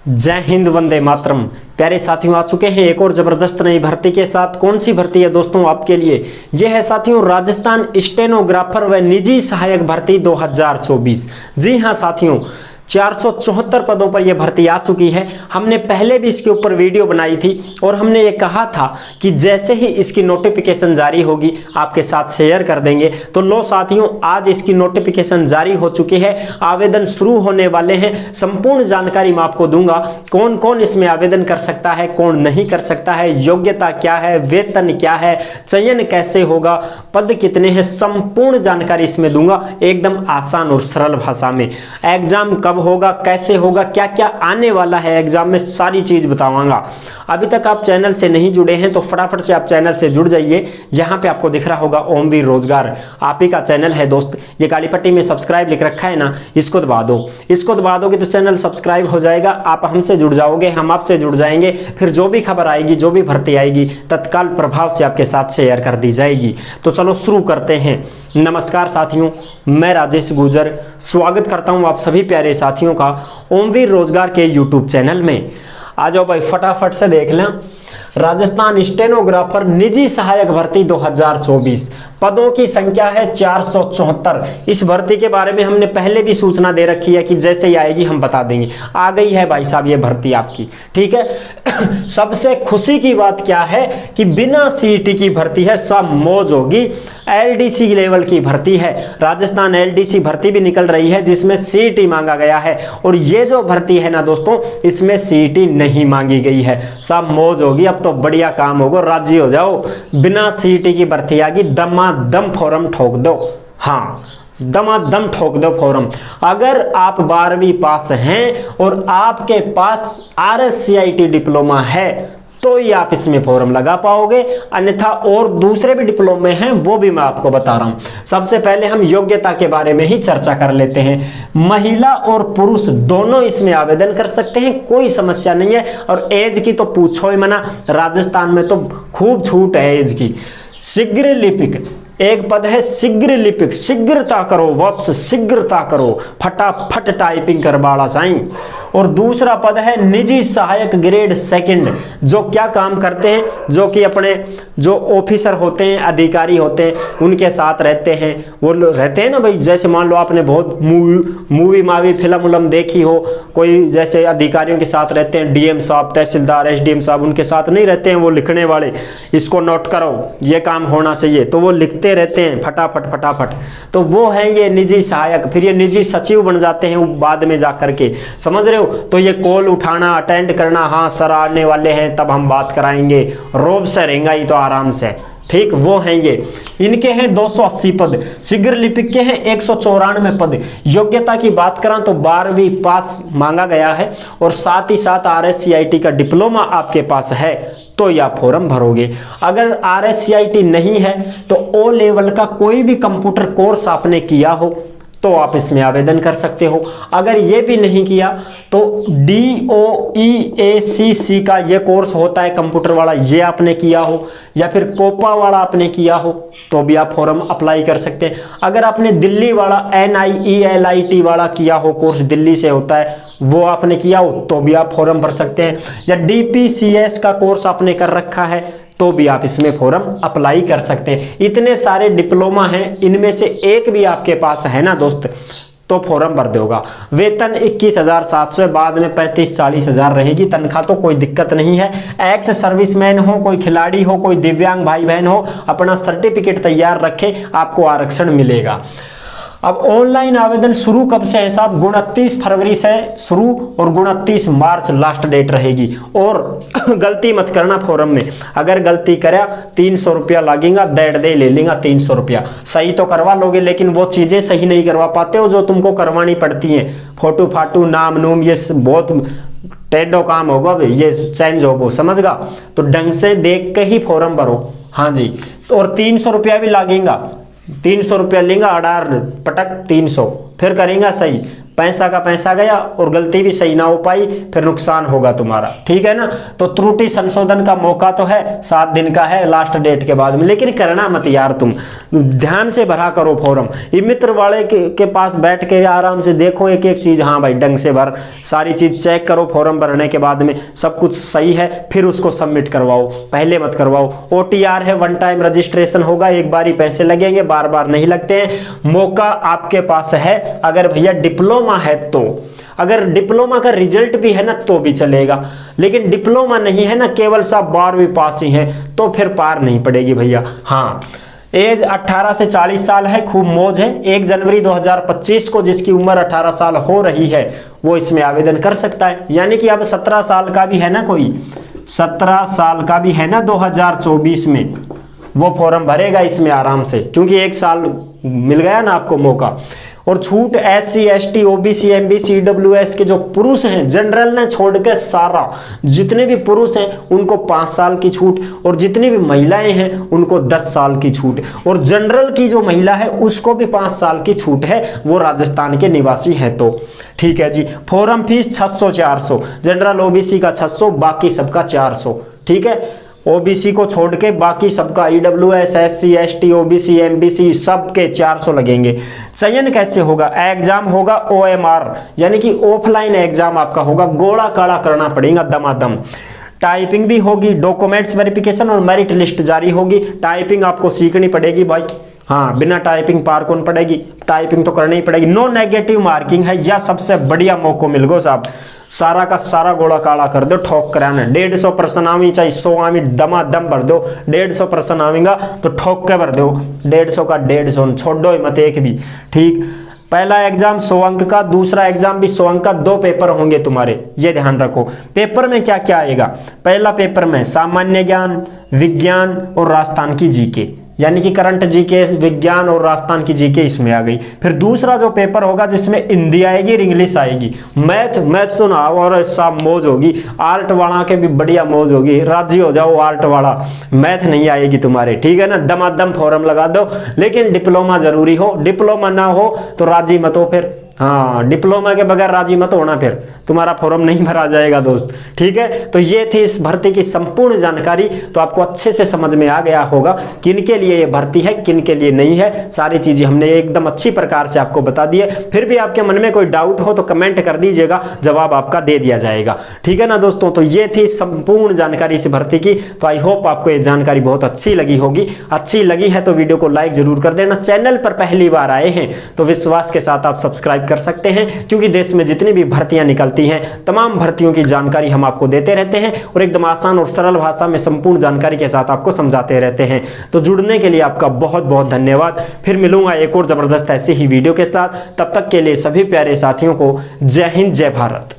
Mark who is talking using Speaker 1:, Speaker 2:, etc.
Speaker 1: जय हिंद, वंदे मातरम। प्यारे साथियों, आ चुके हैं एक और जबरदस्त नई भर्ती के साथ। कौन सी भर्ती है दोस्तों आपके लिए? यह है साथियों राजस्थान स्टेनोग्राफर व निजी सहायक भर्ती 2024। जी हां साथियों, 474 पदों पर यह भर्ती आ चुकी है। हमने पहले भी इसके ऊपर वीडियो बनाई थी और हमने ये कहा था कि जैसे ही इसकी नोटिफिकेशन जारी होगी आपके साथ शेयर कर देंगे। तो लो साथियों, आज इसकी नोटिफिकेशन जारी हो चुकी है, आवेदन शुरू होने वाले हैं। संपूर्ण जानकारी मैं आपको दूंगा, कौन कौन इसमें आवेदन कर सकता है, कौन नहीं कर सकता है, योग्यता क्या है, वेतन क्या है, चयन कैसे होगा, पद कितने हैं, संपूर्ण जानकारी इसमें दूंगा एकदम आसान और सरल भाषा में। एग्जाम कब होगा, कैसे होगा, क्या क्या आने वाला है एग्जाम में, सारी चीज बताऊंगा। अभी तक आप चैनल से नहीं जुड़े हैं तो फटाफट से आप चैनल से जुड़ जाइए। यहां पे आपको दिख रहा होगा ओमवीर रोजगार, आप ही का चैनल है दोस्त। ये काली पट्टी में सब्सक्राइब लिख रखा है ना, इसको दबा दो। इसको दबा दोगे तो चैनल सब्सक्राइब हो जाएगा, आप हमसे जुड़ जाओगे, हम आपसे जुड़ जाएंगे। फिर जो भी खबर आएगी, जो भी भर्ती आएगी, तत्काल प्रभाव से आपके साथ शेयर कर दी जाएगी। तो चलो शुरू करते हैं। नमस्कार साथियों, मैं राजेश गुर्जर स्वागत करता हूं आप सभी प्यारे साथियों का ओमवीर रोजगार के यूट्यूब चैनल में। आ जाओ भाई, फटाफट से देख लें। राजस्थान स्टेनोग्राफर निजी सहायक भर्ती 2024, पदों की संख्या है 474। इस भर्ती के बारे में हमने पहले भी सूचना दे रखी है कि जैसे ही आएगी हम बता देंगे। आ गई है भाई साहब ये भर्ती आपकी, ठीक है। सबसे खुशी की बात क्या है कि बिना सीईटी की भर्ती है, सब मौज होगी। एलडीसी लेवल की भर्ती है, राजस्थान एलडीसी भर्ती भी निकल रही है जिसमें सीईटी मांगा गया है। और ये जो भर्ती है ना दोस्तों, इसमें सीईटी नहीं मांगी गई है, सब मौज होगी। अब तो बढ़िया काम होगा, राजी हो जाओ। बिना सीईटी की भर्ती आ गई, दम फॉर्म ठोक दो। हाँ, दम ठोक दो फॉर्म। अगर आप 12वीं पास हैं और आपके पास RSCIT डिप्लोमा है तो ही आप इसमें फॉर्म लगा पाओगे, अन्यथा और दूसरे भी डिप्लोमे हैं वो भी मैं आपको बता रहा हूं। सबसे पहले हम योग्यता के बारे में ही चर्चा कर लेते हैं। महिला और पुरुष दोनों इसमें आवेदन कर सकते हैं, कोई समस्या नहीं है। और एज की तो पूछो ही मना, राजस्थान में तो खूब छूट है एज की। शीघ्र लिपिक एक पद है, शीघ्र लिपिक, शीघ्रता करो वत्स, शीघ्रता करो, फटाफट टाइपिंग करवाना चाहिए। और दूसरा पद है निजी सहायक ग्रेड सेकंड, जो क्या काम करते हैं, जो कि अपने जो ऑफिसर होते हैं, अधिकारी होते हैं, उनके साथ रहते हैं। वो रहते हैं ना भाई, जैसे मान लो आपने बहुत मूवी मावी फिल्म उलम देखी हो, कोई जैसे अधिकारियों के साथ रहते हैं, डीएम साहब, तहसीलदार, SDM साहब, उनके साथ नहीं रहते हैं वो लिखने वाले, इसको नोट करो, ये काम होना चाहिए, तो वो लिखते रहते हैं फटाफट। तो वो है ये निजी सहायक। फिर ये निजी सचिव बन जाते हैं बाद में जा करके, समझ रहे हो। तो ये कॉल उठाना, अटेंड करना, हाँ सर आने वाले हैं तब हम बात कराएंगे, रोब से रहेंगे ही तो आराम से, ठीक, वो हैं ये। इनके हैं 280 पद, शीघ्र लिपिक के हैं 194 पद। योग्यता की बात करें तो 12वीं पास मांगा गया है और साथ ही साथ RSCIT का डिप्लोमा आपके पास है तो यह फॉर्म भरोगे। अगर RSCIT नहीं है तो O लेवल का कोई भी कंप्यूटर कोर्स आपने किया हो तो आप इसमें आवेदन कर सकते हो। अगर ये भी नहीं किया तो DOEACC का ये कोर्स होता है कंप्यूटर वाला, ये आपने किया हो, या फिर कोपा वाला आपने किया हो तो भी आप फॉर्म अप्लाई कर सकते हैं। अगर आपने दिल्ली वाला NIELIT वाला किया हो, कोर्स दिल्ली से होता है, वो आपने किया हो तो भी आप फॉर्म भर सकते हैं। या DPCS का कोर्स आपने कर रखा है तो भी आप इसमें फॉर्म अप्लाई कर सकते हैं। इतने सारे डिप्लोमा हैं, इनमें से एक भी आपके पास है ना दोस्त, तो फॉर्म भर दोगा। वेतन 21,700, बाद में 35-40 हजार रहेगी तनख्वाह, तो कोई दिक्कत नहीं है। एक्स सर्विसमैन हो, कोई खिलाड़ी हो, कोई दिव्यांग भाई बहन हो, अपना सर्टिफिकेट तैयार रखे, आपको आरक्षण मिलेगा। अब ऑनलाइन आवेदन शुरू कब से है साहब? 29 फरवरी से शुरू और 29 मार्च लास्ट डेट रहेगी। और गलती मत करना फॉर्म में, अगर गलती करा 300 रुपया लगेगा, डेढ़ दे ले लेगा 300 रुपया। सही तो करवा लोगे लेकिन वो चीजें सही नहीं करवा पाते हो जो तुमको करवानी पड़ती हैं। फोटो फाटू, नाम नूम, ये बहुत टेढ़ो काम होगा, ये चेंज होगा, समझ गा। तो ढंग से देख के ही फॉर्म भरो। हाँ जी, और 300 रुपया भी लगेगा, 300 रुपया लेंगे, अडार पटक 300, फिर करेंगे सही, पैसा का पैसा गया और गलती भी सही ना हो पाई, फिर नुकसान होगा तुम्हारा, ठीक है ना। तो त्रुटि संशोधन का मौका तो है, 7 दिन का है लास्ट डेट के बाद में, लेकिन करना मत यार, तुम ध्यान से भरा करो फॉर्म। ये मित्र वाले के पास बैठ के आराम से देखो एक एक चीज, हाँ भाई ढंग से भर, सारी चीज चेक करो, फॉर्म भरने के बाद में सब कुछ सही है फिर उसको सबमिट करवाओ, पहले मत करवाओ। OTR है, 1 टाइम रजिस्ट्रेशन होगा, एक बार ही पैसे लगेंगे, बार बार नहीं लगते हैं। मौका आपके पास है, अगर भैया डिप्लोमा है तो, अगर डिप्लोमा का रिजल्ट भी है ना तो भी चलेगा, लेकिन डिप्लोमा नहीं है ना, केवल सब 12वीं पास ही है, तो फिर पार नहीं पड़ेगी भैया। हाँ, एज 18 से 40 साल है, खूब मौज है। 1 जनवरी 2025 को जिसकी उम्र 18 साल हो रही है वो इसमें आवेदन कर सकता है। यानी कि अब 17 साल का भी है ना, कोई 17 साल का भी है ना 2024 में, वो फॉर्म भरेगा इसमें आराम से, क्योंकि 1 साल मिल गया ना आपको मौका। और छूट SC ST OBC MBC EWS के जो पुरुष हैं, जनरल ने छोड़ के सारा जितने भी पुरुष हैं उनको 5 साल की छूट, और जितनी भी महिलाएं हैं उनको 10 साल की छूट, और जनरल की जो महिला है उसको भी 5 साल की छूट है, वो राजस्थान के निवासी हैं तो, ठीक है जी। फॉर्म फीस 600-400, जनरल OBC का 600, बाकी सबका 400, ठीक है। OBC को छोड़ के बाकी सबका EWS SC ST OBC MBC सबके 400 लगेंगे। चयन कैसे होगा? एग्जाम होगा OMR, यानी कि ऑफलाइन एग्जाम आपका होगा, गोला काला करना पड़ेगा दमादम। टाइपिंग भी होगी, डॉक्यूमेंट्स वेरिफिकेशन और मेरिट लिस्ट जारी होगी। टाइपिंग आपको सीखनी पड़ेगी भाई, हाँ, बिना टाइपिंग पार कौन पड़ेगी, टाइपिंग तो करनी ही पड़ेगी। नो नेगेटिव मार्किंग है, यह सबसे बढ़िया मौका मिल गो साहब, सारा का सारा गोला काला कर दो, ठोक कराना। 150 प्रश्न आवी चाहे 100 आवी, दमादम भर दो। 150 प्रश्न आवेगा तो ठोक के भर दो, 150 का 150, छोड़ दो मत एक भी, ठीक। पहला एग्जाम 100 अंक का, दूसरा एग्जाम भी 100 अंक का, 2 पेपर होंगे तुम्हारे, ये ध्यान रखो। पेपर में क्या क्या आएगा? पहला पेपर में सामान्य ज्ञान, विज्ञान और राजस्थान की जीके, यानी कि करंट जीके, विज्ञान और राजस्थान की जीके इसमें आ गई। फिर दूसरा जो पेपर होगा जिसमें हिंदी आएगी और इंग्लिश आएगी। मैथ तो ना, और सब मौज होगी। आर्ट वाला के भी बढ़िया मौज होगी, राजी हो जाओ आर्ट वाला, मैथ नहीं आएगी तुम्हारे, ठीक है ना। दमादम फॉर्म लगा दो, लेकिन डिप्लोमा जरूरी हो, डिप्लोमा ना हो तो राजी मत हो फिर, हाँ, डिप्लोमा के बगैर राजी मत होना, फिर तुम्हारा फॉर्म नहीं भरा जाएगा दोस्त, ठीक है। तो ये थी इस भर्ती की संपूर्ण जानकारी, तो आपको अच्छे से समझ में आ गया होगा किन के लिए ये भर्ती है, किन के लिए नहीं है। सारी चीजें हमने एकदम अच्छी प्रकार से आपको बता दी है। फिर भी आपके मन में कोई डाउट हो तो कमेंट कर दीजिएगा, जवाब आपका दे दिया जाएगा, ठीक है ना दोस्तों। तो ये थी संपूर्ण जानकारी इस भर्ती की। तो आई होप आपको ये जानकारी बहुत अच्छी लगी होगी। अच्छी लगी है तो वीडियो को लाइक जरूर कर देना। चैनल पर पहली बार आए हैं तो विश्वास के साथ आप सब्सक्राइब कर सकते हैं, क्योंकि देश में जितनी भी भर्तियां निकलती हैं तमाम भर्तियों की जानकारी हम आपको देते रहते हैं, और एकदम आसान और सरल भाषा में संपूर्ण जानकारी के साथ आपको समझाते रहते हैं। तो जुड़ने के लिए आपका बहुत बहुत धन्यवाद। फिर मिलूंगा एक और जबरदस्त ऐसी ही वीडियो के साथ, तब तक के लिए सभी प्यारे साथियों को जय हिंद, जय भारत।